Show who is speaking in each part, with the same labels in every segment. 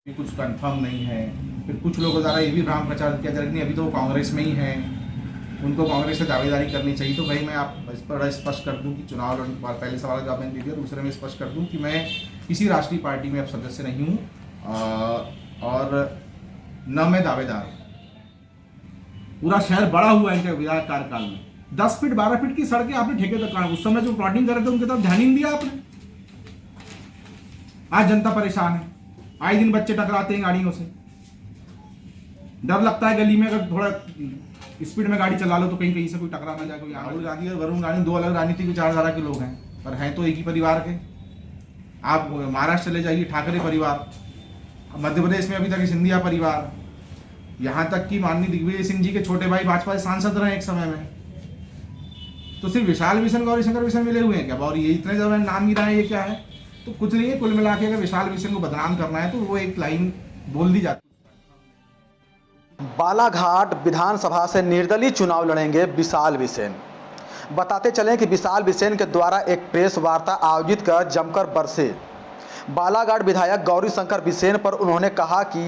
Speaker 1: कुछ कंफर्म नहीं है। फिर कुछ लोगों द्वारा ये भी भ्रम प्रचार किया जा रहा है नहीं अभी तो वो कांग्रेस में ही है, उनको कांग्रेस से दावेदारी करनी चाहिए। तो भाई मैं आप इस पर स्पष्ट कर दूं कि चुनाव लड़ने के बाद पहले सवाल का जवाब मैंने दे दिया, दूसरे में स्पष्ट कर दूं कि मैं किसी राष्ट्रीय पार्टी में अब सदस्य नहीं हूँ और न मैं दावेदार हूँ। पूरा शहर बड़ा हुआ है इनके विधायक कार्यकाल में। 10 फीट 12 फीट की सड़कें आपने ठेकेदार उस समय जो प्लॉटिंग कर रहे थे उनकी तरफ ध्यान ही नहीं दिया आपने। आज जनता परेशान है, आए दिन बच्चे टकराते हैं गाड़ियों से, डर लगता है गली में अगर थोड़ा स्पीड में गाड़ी चला लो तो कहीं से कोई टकरा ना जाए। कोई राहुल गांधी और वरुण गांधी दो अलग राजनीतिक विचारधारा के लोग हैं, पर हैं तो एक ही परिवार के। आप महाराष्ट्र चले जाइए, ठाकरे परिवार, मध्य प्रदेश में अभी तक सिंधिया परिवार, यहां तक कि माननीय दिग्विजय सिंह जी के छोटे भाई भाजपा सांसद रहे एक समय में। तो सिर्फ विशाल विशन गौरीशंकर विशन मिले हुए हैं क्या? और ये इतने ज्यादा नाम गिरा है, ये क्या है? तो कुछ नहीं है। कुल मिला के अगर विशाल विशन को बदनाम करना है तो वो एक लाइन बोल दी जाती है।
Speaker 2: बालाघाट विधानसभा से निर्दलीय चुनाव लड़ेंगे विशाल बिसेन। बताते चलें कि विशाल बिसेन के द्वारा एक प्रेस वार्ता आयोजित कर जमकर बरसे बालाघाट विधायक गौरीशंकर बिसेन पर उन्होंने कहा कि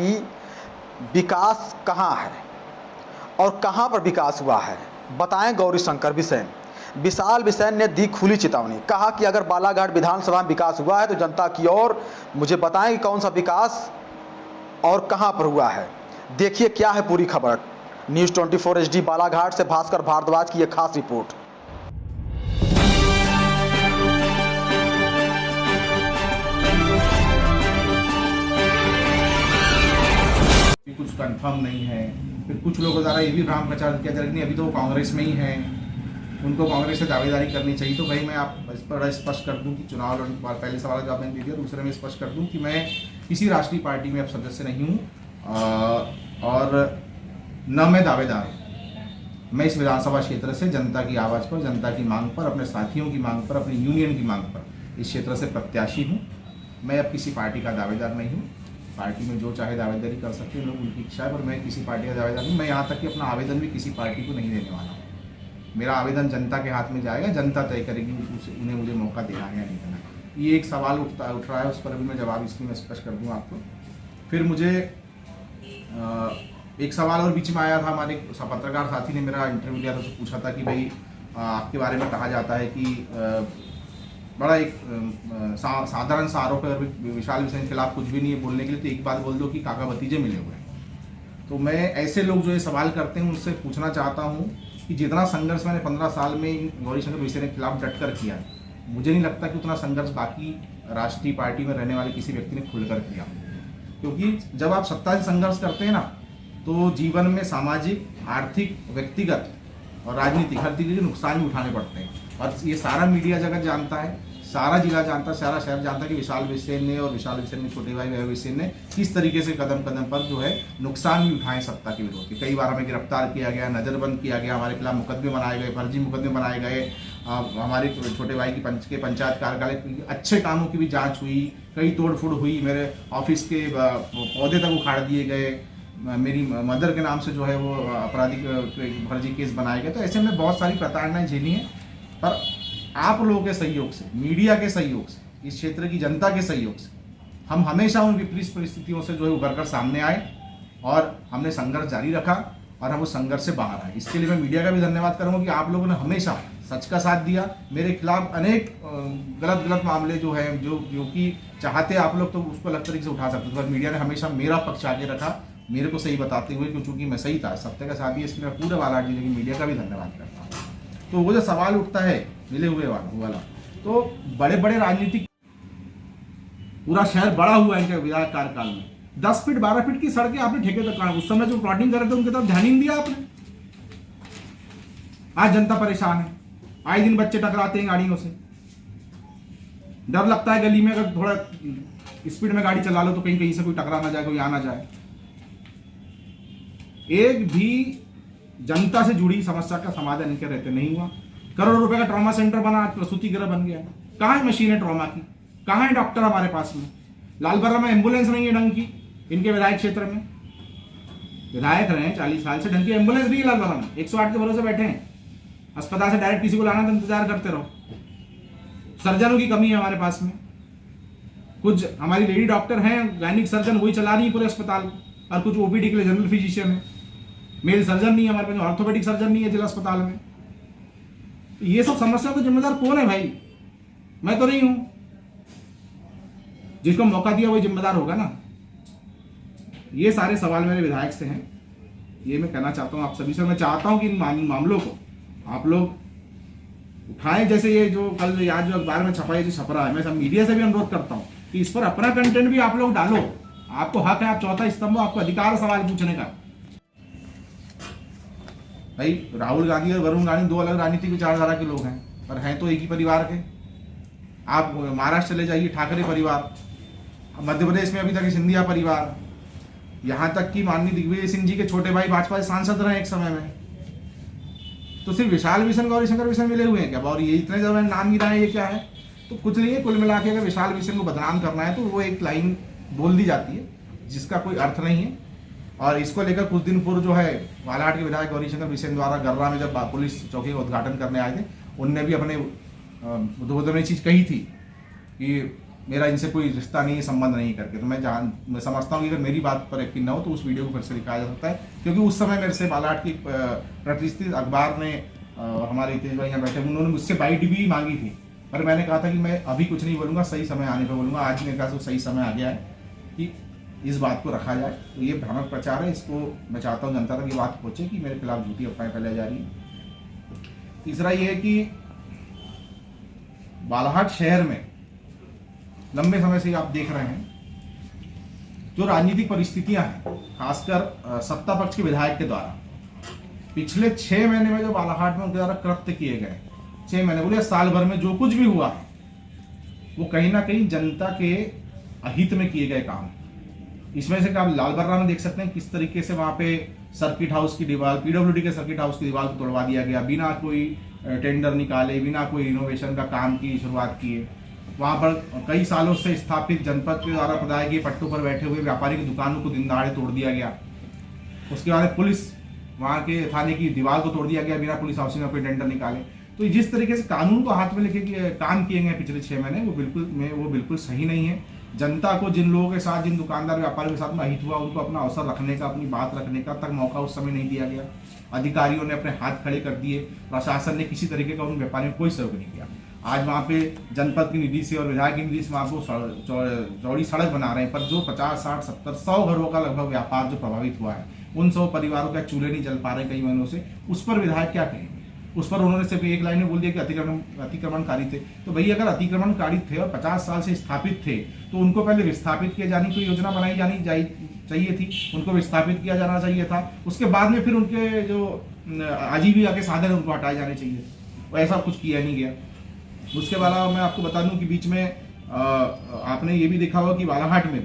Speaker 2: विकास कहां है और कहां पर विकास हुआ है, बताएं गौरीशंकर बिसेन। विशाल बिसेन ने दी खुली चेतावनी, कहा कि अगर बालाघाट विधानसभा में विकास हुआ है तो जनता की ओर मुझे बताएं कि कौन सा विकास और कहां पर हुआ है। देखिए क्या है पूरी खबर। न्यूज़ 24 HD बालाघाट से भास्कर भारद्वाज की यह खास रिपोर्ट।
Speaker 1: कुछ कंफर्म नहीं है। फिर कुछ लोगों द्वारा ये भी भ्रम प्रचार किया जा रहा है नहीं अभी तो वो कांग्रेस में ही है, उनको कांग्रेस से दावेदारी करनी चाहिए। तो भाई मैं आप इस पर स्पष्ट कर दूं कि चुनाव लड़ने के बाद पहले सवाल का जवाब मैंने दे दिया, दूसरे में स्पष्ट कर दूं कि मैं किसी राष्ट्रीय पार्टी में अब सदस्य नहीं हूँ और न मैं दावेदार हूँ। मैं इस विधानसभा क्षेत्र से जनता की आवाज़ पर, जनता की मांग पर, अपने साथियों की मांग पर, अपनी यूनियन की मांग पर इस क्षेत्र से प्रत्याशी हूँ। मैं अब किसी पार्टी का दावेदार नहीं हूँ। पार्टी में जो चाहे दावेदारी कर सकते हैं लोग, उनकी इच्छा है, पर मैं किसी पार्टी का दावेदार नहीं। मैं यहाँ तक कि अपना आवेदन भी किसी पार्टी को नहीं देने वाला हूँ। मेरा आवेदन जनता के हाथ में जाएगा, जनता तय करेगी उन्हें मुझे मौका देना है या नहीं देना। ये एक सवाल उठ रहा है, उस पर भी मैं जवाब इसलिए मैं स्पष्ट कर दूँ आपको। फिर मुझे एक सवाल और बीच में आया था, हमारे पत्रकार साथी ने मेरा इंटरव्यू लिया था, तो पूछा था कि भाई आपके बारे में कहा जाता है कि बड़ा एक साधारण सा आरोप है, विशाल बिसेन के खिलाफ कुछ भी नहीं है बोलने के लिए, तो एक बात बोल दो कि काका भतीजे मिले हुए हैं। तो मैं ऐसे लोग जो ये सवाल करते हैं उनसे पूछना चाहता हूँ कि जितना संघर्ष मैंने 15 साल में गौरीशंकर बिसेन के खिलाफ डटकर किया है, मुझे नहीं लगता कि उतना संघर्ष बाकी राष्ट्रीय पार्टी में रहने वाले किसी व्यक्ति ने खुलकर किया। क्योंकि जब आप सत्ता से संघर्ष करते हैं ना, तो जीवन में सामाजिक, आर्थिक, व्यक्तिगत और राजनीतिक हर तरीके के नुकसान भी उठाने पड़ते हैं। और ये सारा मीडिया जगत जानता है, सारा जिला जानता है, सारा शहर जानता है कि विशाल बिसेन ने और विशाल बिसेन के छोटे भाई वैभव बिसेन ने किस तरीके से कदम कदम पर जो है नुकसान भी उठाए सत्ता के विरोध के। कई बार हमें गिरफ्तार किया गया, नज़रबंद किया गया, हमारे खिलाफ मुकदमे बनाए गए, फर्जी मुकदमे बनाए गए, हमारे छोटे भाई की पंचायत कार्यालय अच्छे कामों की भी जाँच हुई, कई तोड़फोड़ हुई, मेरे ऑफिस के पौधे तक उखाड़ दिए गए, मेरी मदर के नाम से जो है वो आपराधिक फर्जी केस बनाए गए। तो ऐसे में बहुत सारी प्रताड़नाएं झेली हैं, पर आप लोगों के सहयोग से, मीडिया के सहयोग से, इस क्षेत्र की जनता के सहयोग से हम हमेशा उन विपरीत परिस्थितियों से जो है उभर कर सामने आए और हमने संघर्ष जारी रखा और हम उस संघर्ष से बाहर आए। इसके लिए मैं मीडिया का भी धन्यवाद करूंगा कि आप लोगों ने हमेशा सच का साथ दिया। मेरे खिलाफ अनेक गलत मामले जो है जो कि चाहते आप लोग तो उसको अलग तरीके से उठा सकते थे, पर मीडिया ने हमेशा मेरा पक्ष आगे रखा, मेरे को सही बताते हुए, क्योंकि मैं सही था, सत्य का साथ दिया। इसके लिए पूरे बालाघाट जिले की मीडिया का भी धन्यवाद करता हूँ। तो वो जो सवाल उठता है मिले हुए वाला, तो बड़े बड़े राजनीतिक, पूरा शहर बड़ा हुआ है इनके विधायक कार्यकाल में। 10 फीट 12 फीट की सड़कें आपने ठेकेदार उस समय जो प्लॉटिंग कर रहे थे उनकी तरफ ध्यान ही नहीं दिया आपने। आज जनता परेशान है, आए दिन बच्चे टकराते हैं गाड़ियों से, डर लगता है गली में अगर थोड़ा स्पीड में गाड़ी चला लो तो कहीं से कोई टकरा ना जाए, कोई आ ना जाए। एक भी जनता से जुड़ी समस्या का समाधान इनके रहते नहीं हुआ। करोड़ों रुपए का ट्रॉमा सेंटर बना, प्रसूति गृह बन गया। कहाँ है मशीन है ट्रॉमा की? कहाँ है डॉक्टर हमारे पास में? लालबर्रा में एम्बुलेंस नहीं है ढंग की इनके विधायक क्षेत्र में। विधायक रहे 40 साल से, ढंग की एम्बुलेंस नहीं है लालबर्रा में। 108 के भरोसे बैठे हैं, अस्पताल से डायरेक्ट किसी को लाना तो इंतजार करते रहो। सर्जनों की कमी है हमारे पास में। कुछ हमारी लेडी डॉक्टर हैं, गायनिक सर्जन, वही चला रही है पूरे अस्पताल को, और कुछ ओपीडी के लिए जनरल फिजिशियन है, मेल सर्जन नहीं है हमारे पास, ऑर्थोपेडिक सर्जन नहीं है जिला अस्पताल में। तो ये सब समस्याओं का जिम्मेदार कौन है भाई? मैं तो नहीं हूं। जिसको मौका दिया वही जिम्मेदार होगा ना। ये सारे सवाल मेरे विधायक से हैं, ये मैं कहना चाहता हूं आप सभी से। मैं चाहता हूं कि इन मामलों को आप लोग उठाएं। जैसे ये जो कल आज जो अखबार में छपा है, जो छप रहा है, मैं सब मीडिया से भी अनुरोध करता हूं कि इस पर अपना कंटेंट भी आप लोग डालो। आपको हक है, आप चौथा स्तंभ, आपको अधिकार सवाल पूछने का। भाई राहुल गांधी और वरुण गांधी दो अलग राजनीतिक विचारधारा के लोग हैं, पर हैं तो एक ही परिवार के। आप महाराष्ट्र चले जाइए, ठाकरे परिवार, मध्य प्रदेश में अभी तक सिंधिया परिवार, यहां तक कि माननीय दिग्विजय सिंह जी के छोटे भाई भाजपा सांसद रहे एक समय में। तो सिर्फ विशाल विशन, गौरीशंकर विशन मिले हुए हैं क्या? और ये इतने ज्यादा नाम गिरा है, ये क्या है? तो कुछ नहीं है। कुल मिला के अगर विशाल विशन को बदनाम करना है तो वो एक लाइन बोल दी जाती है जिसका कोई अर्थ नहीं है। और इसको लेकर कुछ दिन पूर्व जो है बालाघाट के विधायक गौरीशंकर बिसेन द्वारा गर्रा में जब पुलिस चौकी का उद्घाटन करने आए थे, उनने भी अपने उद्बोधन में चीज कही थी कि मेरा इनसे कोई रिश्ता नहीं है, संबंध नहीं करके। तो मैं समझता हूँ कि अगर मेरी बात पर यकीन न हो तो उस वीडियो को फिर से दिखाया जा सकता है, क्योंकि उस समय मेरे से बालाघाट की प्रतिष्ठित अखबार ने हमारे तेज भाई यहाँ बैठे, उन्होंने मुझसे बाइट भी मांगी थी, पर मैंने कहा था कि मैं अभी कुछ नहीं बोलूँगा, सही समय आने पर बोलूँगा। आज मेरे ख्याल से सही समय आ गया है कि इस बात को रखा जाए। तो ये भ्रामक प्रचार है, इसको मैं चाहता हूँ जनता तक ये बात पहुँचे कि मेरे खिलाफ झूठी अफवाहें फैलाई जा रही है। तीसरा ये है कि बालाघाट शहर में लंबे समय से आप देख रहे हैं जो राजनीतिक परिस्थितियां हैं, खासकर सत्ता पक्ष के विधायक के द्वारा पिछले 6 महीने में जो बालाघाट में उनके द्वारा कृत्य किए गए, 6 महीने बोले साल भर में जो कुछ भी हुआ है, वो कहीं ना कहीं जनता के अहित में किए गए काम। इसमें से आप लालबर्रा में देख सकते हैं किस तरीके से वहां पे सर्किट हाउस की दीवार, पीडब्ल्यूडी के सर्किट हाउस की दीवार को तोड़वा दिया गया, बिना कोई टेंडर निकाले, बिना कोई इनोवेशन का काम की शुरुआत किए। वहां पर कई सालों से स्थापित जनपद के द्वारा प्रदाय किए पट्टों पर बैठे हुए व्यापारी की दुकानों को दिन दहाड़े तोड़ दिया गया। उसके बाद पुलिस वहां के थाने की दीवार को तोड़ दिया गया बिना पुलिस हाउसिंग में कोई टेंडर निकाले। तो जिस तरीके से कानून को हाथ में लेके काम किए गए पिछले 6 महीने, वो बिल्कुल सही नहीं है। जनता को जिन लोगों के साथ, जिन दुकानदार व्यापारियों के साथ में अहित हुआ, उनको अपना अवसर रखने का, अपनी बात रखने का तक मौका उस समय नहीं दिया गया। अधिकारियों ने अपने हाथ खड़े कर दिए, प्रशासन ने किसी तरीके का उन व्यापारियों को कोई सहयोग नहीं किया। आज वहाँ पे जनपद की निधि से और विधायक की निधि से वहाँ को चौड़ी सड़क बना रहे हैं, पर जो 50, 60, 70, 100 घरों का लगभग व्यापार जो प्रभावित हुआ है, उन 100 परिवारों के चूल्हे नहीं जल पा रहे कई महीनों से, उस पर विधायक क्या कहेंगे? उस पर उन्होंने सिर्फ एक लाइन में बोल दिया कि अतिक्रमणकारी थे। तो भैया अगर अतिक्रमणकारी थे और 50 साल से स्थापित थे, तो उनको पहले विस्थापित किए जाने की योजना बनाई जानी चाहिए थी, उनको विस्थापित किया जाना चाहिए था। उसके बाद में फिर उनके जो आजीविका के साधन है उनको हटाए जाने चाहिए, और ऐसा कुछ किया नहीं गया। उसके अलावा मैं आपको बता दूं कि बीच में आपने ये भी देखा होगा कि बालाघाट में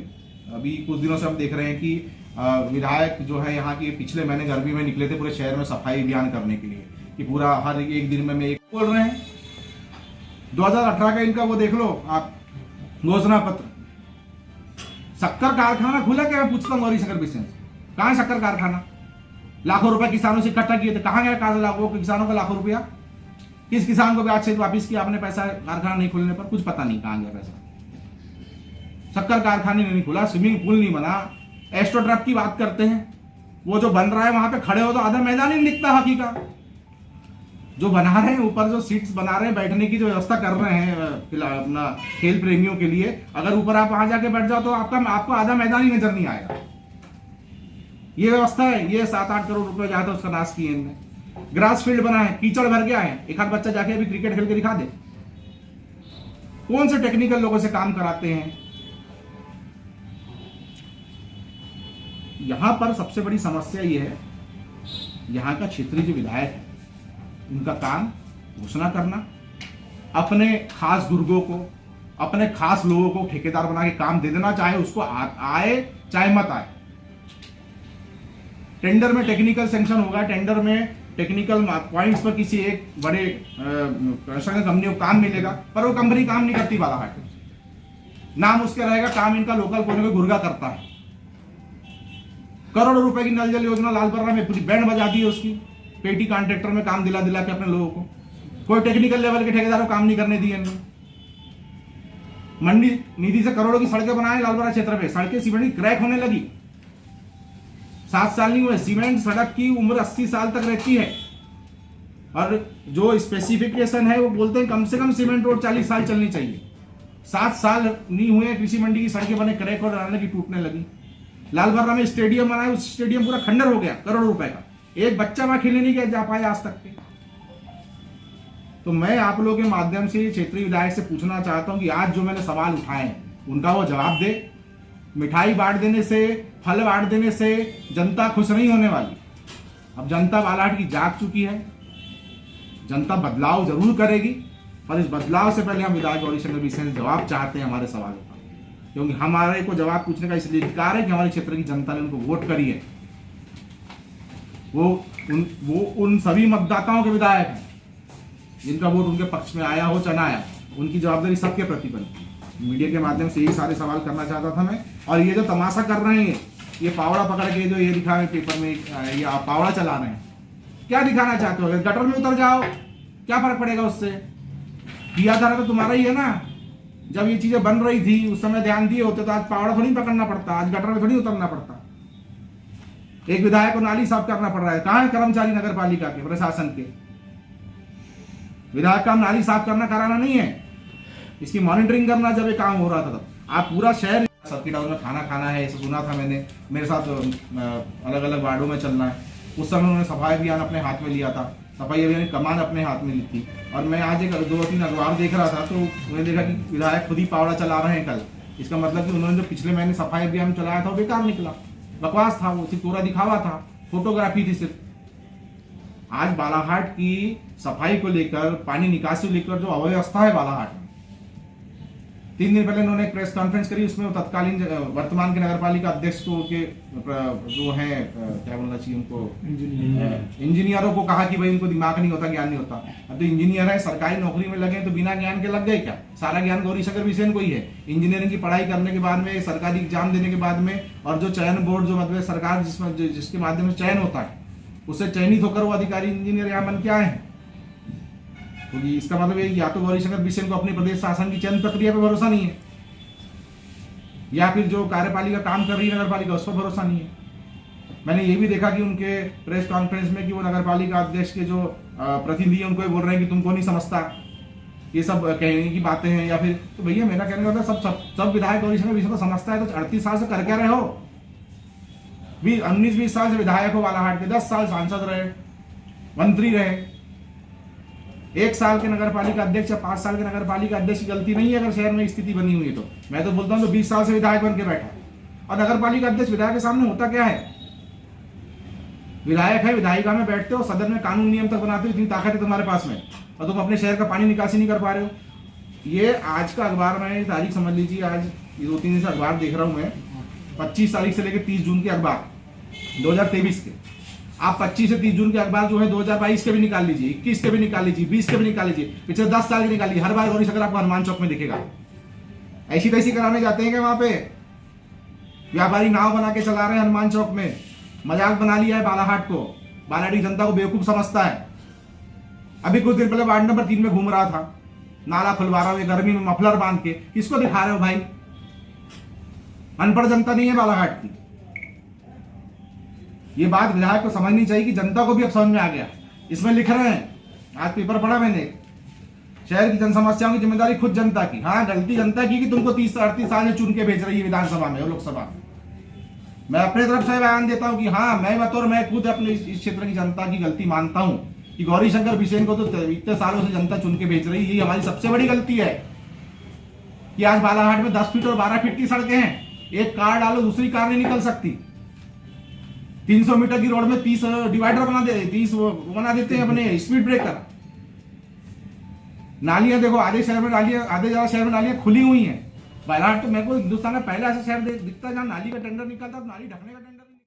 Speaker 1: अभी कुछ दिनों से हम देख रहे हैं कि विधायक जो है यहाँ की पिछले महीने गर्मी में निकले थे पूरे शहर में सफाई अभियान करने के लिए, कि पूरा हर एक दिन में एक बोल रहे हैं। 2018 का इनका वो देख लो आप घोषणा पत्र, शक्कर कारखाना खुला क्या? मैं पूछता हूँ गौरीशंकर बिसेन से, कहाँ है शक्कर कारखाना? लाखों रुपए किसानों से इकट्ठा किए थे, कहाँ गया? कहाँ लाखों किसानों का लाखों रुपया? किस किसान को ब्याज से वापिस किया आपने पैसा? कारखाना नहीं खुलने पर कुछ पता नहीं कहाँ गया पैसा। शक्कर कारखाने नहीं खुला, स्विमिंग पूल नहीं बना, एस्ट्रोट्रैप की बात करते हैं, वो जो बन रहा है वहां पे खड़े हो तो आधा मैदान ही दिखता है। हकीकत जो बना रहे हैं, ऊपर जो सीट्स बना रहे हैं, बैठने की जो व्यवस्था कर रहे हैं अपना खेल प्रेमियों के लिए, अगर ऊपर आप वहां जाके बैठ जाओ तो आपको आधा मैदान ही नजर नहीं आएगा। ये व्यवस्था है। ये 7-8 करोड़ रुपए जहाँ था उसका नाश किए इनने। ग्रास फील्ड बना है, कीचड़ भर गया है, एक आध बच्चा जाके अभी क्रिकेट खेल के दिखा दे। कौन से टेक्निकल लोगों से काम कराते हैं? यहां पर सबसे बड़ी समस्या ये है, यहां का क्षेत्रीय जो विधायक है उनका काम घोषणा करना, अपने खास गुर्गों को, अपने खास लोगों को ठेकेदार बना के काम दे देना, चाहे उसको आए चाहे मत आए। टेंडर में टेक्निकल सैंक्शन होगा, टेंडर में टेक्निकल पॉइंट्स पर किसी एक बड़े कंस्ट्रक्शन कंपनी को काम मिलेगा, पर वो कंपनी काम नहीं करती बालाघाट में। नाम उसके रहेगा, काम इनका लोकल कोने में गुर्गा करता है। करोड़ों रुपए की नल जल योजना लालबर्रा में पूरी बैंड बजा दी है उसकी, पेटी कॉन्ट्रैक्टर में काम दिला के अपने लोगों को। कोई टेक्निकल लेवल के ठेकेदारों को काम नहीं करने दिए इन्होंने। मंडी निधि से करोड़ों की सड़कें बनाए लालबरा क्षेत्र में, सड़कें सीमेंट की क्रैक होने लगी। 7 साल नहीं हुए, सीमेंट सड़क की उम्र 80 साल तक रहती है और जो स्पेसिफिकेशन है वो बोलते हैं कम से कम सीमेंट रोड 40 साल चलनी चाहिए। 7 साल नहीं हुए, कृषि मंडी की सड़कें बने क्रैक और रहने की टूटने लगी। लालबर्रा में स्टेडियम बनाया, उस स्टेडियम पूरा खंडर हो गया करोड़ों रुपए का, एक बच्चा वहां खेलने नहीं गया जा पाया आज तक के। तो मैं आप लोगों के माध्यम से क्षेत्रीय विधायक से पूछना चाहता हूं कि आज जो मैंने सवाल उठाए हैं उनका वो जवाब दे। मिठाई बांट देने से, फल बांट देने से जनता खुश नहीं होने वाली। अब जनता बालाहाट की जाग चुकी है, जनता बदलाव जरूर करेगी, पर इस बदलाव से पहले हम विधायक गौरीशंकर बिसेन से जवाब चाहते हैं हमारे सवालों का, क्योंकि हमारे को जवाब पूछने का इसलिए अधिकार है कि हमारे क्षेत्र की जनता ने उनको वोट करी है। वो उन सभी मतदाताओं के विधायक हैं जिनका वोट उनके पक्ष में आया हो चना आया, उनकी जवाबदारी सबके प्रति बनती है। मीडिया के माध्यम से यही सारे सवाल करना चाहता था मैं। और ये जो तमाशा कर रहे हैं, ये पावड़ा पकड़ के जो ये दिखा रहे हैं पेपर में, ये आप पावड़ा चला रहे हैं, क्या दिखाना चाहते हो? गटर में उतर जाओ, क्या फर्क पड़ेगा उससे? किया था तो तुम्हारा ही है ना। जब ये चीजें बन रही थी उस समय ध्यान दिए होते तो आज पावड़ा थोड़ी पकड़ना पड़ता, आज गटर में थोड़ी उतरना पड़ता। एक विधायक को नाली साफ करना पड़ रहा है। कहां है कर्मचारी नगर पालिका के, प्रशासन के? विधायक का नाली साफ करना कराना नहीं है, इसकी मॉनिटरिंग करना जब ये काम हो रहा था तब। आप पूरा शहर सर्किट हाउस में खाना खाना है, ऐसा सुना था मैंने, मेरे साथ अलग अलग वार्डों में चलना है। उस समय उन्होंने सफाई अभियान अपने हाथ में लिया था, सफाई अभियान की कमान अपने हाथ में ली थी। और मैं आज एक 2-3 अखबार देख रहा था तो मैंने देखा कि विधायक खुद ही पावड़ा चला रहे हैं कल। इसका मतलब कि उन्होंने जो पिछले महीने सफाई अभियान चलाया था वो बेकार निकला, बकवास था, वो सिर्फ पूरा दिखावा था, फोटोग्राफी थी सिर्फ। आज बालाहाट की सफाई को लेकर, पानी निकासी को लेकर जो अव्यवस्था है बालाहाट में, 3 दिन पहले उन्होंने एक प्रेस कॉन्फ्रेंस करी, उसमें तत्कालीन वर्तमान के नगरपालिका अध्यक्ष को के जो है क्या बोलना चाहिए उनको, इंजीनियरों को कहा कि भाई इनको दिमाग नहीं होता, ज्ञान नहीं होता। अब तो इंजीनियर है, सरकारी नौकरी में लगे तो बिना ज्ञान के लग गए क्या? सारा ज्ञान गौरीशंकर बिसेन को ही है। इंजीनियरिंग की पढ़ाई करने के बाद में, सरकारी एग्जाम देने के बाद में, और जो चयन बोर्ड जो मतलब सरकार जिसके माध्यम से चयन होता है, उससे चयनित होकर वो अधिकारी इंजीनियर यहाँ बन के आए हैं। तो इसका मतलब है या तो गौरीशंकर बिसेन को अपनी प्रदेश शासन की चयन प्रक्रिया पे भरोसा नहीं है, या फिर जो कार्यपालिका काम कर रही है नगर पालिका उस पर भरोसा नहीं है। मैंने ये भी देखा कि उनके प्रेस कॉन्फ्रेंस में कि वो नगर पालिका अध्यक्ष के जो प्रतिनिधि है उनको बोल रहे हैं कि तुमको नहीं समझता, ये सब कहने की बातें हैं। या फिर तो भैया मेरा कहने का मतलब सब विधायक गौरीशंकर बिसेन को समझता है तो 38 साल से कर क्या रहे हो? 19-20 साल से विधायक हो बालाहाट के, 10 साल सांसद रहे, मंत्री रहे, 1 साल के नगर पालिका अध्यक्ष या 5 साल के नगर पालिका अध्यक्ष की गलती नहीं है अगर शहर में स्थिति बनी हुई है तो। मैं तो बोलता हूं तो 20 साल से विधायक बन के बैठा। और नगर पालिका अध्यक्ष विधायक के सामने होता क्या है? विधायक है, विधायिका में बैठते हो, सदन में कानून नियम तक बनाते हो, इतनी ताकत है तुम्हारे पास में, और तुम अपने शहर का पानी निकासी नहीं कर पा रहे हो। ये आज का अखबार में तारीख समझ लीजिए, आज 2-3 दिन से अखबार देख रहा हूं मैं, 25 तारीख से लेकर 30 जून के अखबार 2023 के। आप 25 से 30 जून के अखबार जो है 2022 के भी निकाल लीजिए, 21 के भी निकाल लीजिए, 20 के भी निकाल लीजिए, पिछले 10 साल के निकाल लीजिए, हर बार गौरीशंकर आपको हनुमान चौक में दिखेगा। ऐसी तैसी कराने जाते हैं क्या वहां पे? व्यापारी नाव बना के चला रहे हैं हनुमान चौक में, मजाक बना लिया है बालाहाट को, बालाहाट की जनता को बेवकूफ समझता है। अभी कुछ दिन पहले वार्ड नंबर 3 में घूम रहा था, नाला खुलवा रहा हूं गर्मी में मफलर बांध के, किसको दिखा रहे हो भाई? अनपढ़ जनता नहीं है बालाहाट की। ये बात विधायक को समझनी चाहिए कि जनता को भी अब समझ में आ गया। इसमें लिख रहे हैं, आज पेपर पढ़ा मैंने, शहर की जन समस्याओं की जिम्मेदारी खुद जनता की। हाँ, गलती जनता की कि तुमको 30-38 साल से चुन के भेज रही है विधानसभा में और लोकसभा में। मैं अपने तरफ से बयान देता हूं कि हाँ, मैं बतौर मैं खुद अपने इस क्षेत्र की जनता की गलती मानता हूं कि गौरीशंकर बिसेन को तो इतने सालों से जनता चुन के भेज रही है। ये हमारी सबसे बड़ी गलती है कि आज बालाहाट में 10 फीट और 12 फीट की सड़कें हैं, एक कार डालो दूसरी कार नहीं निकल सकती। 300 मीटर की रोड में 30 डिवाइडर बना देते हैं अपने स्पीड ब्रेकर। नालियां देखो, आधे ज्यादा शहर में नालियां खुली हुई हैं। बालाहाट तो मेरे को हिंदुस्तान का पहला ऐसा शहर दिखता है जहां नाली का टेंडर निकलता, नाली ढकने का टेंडर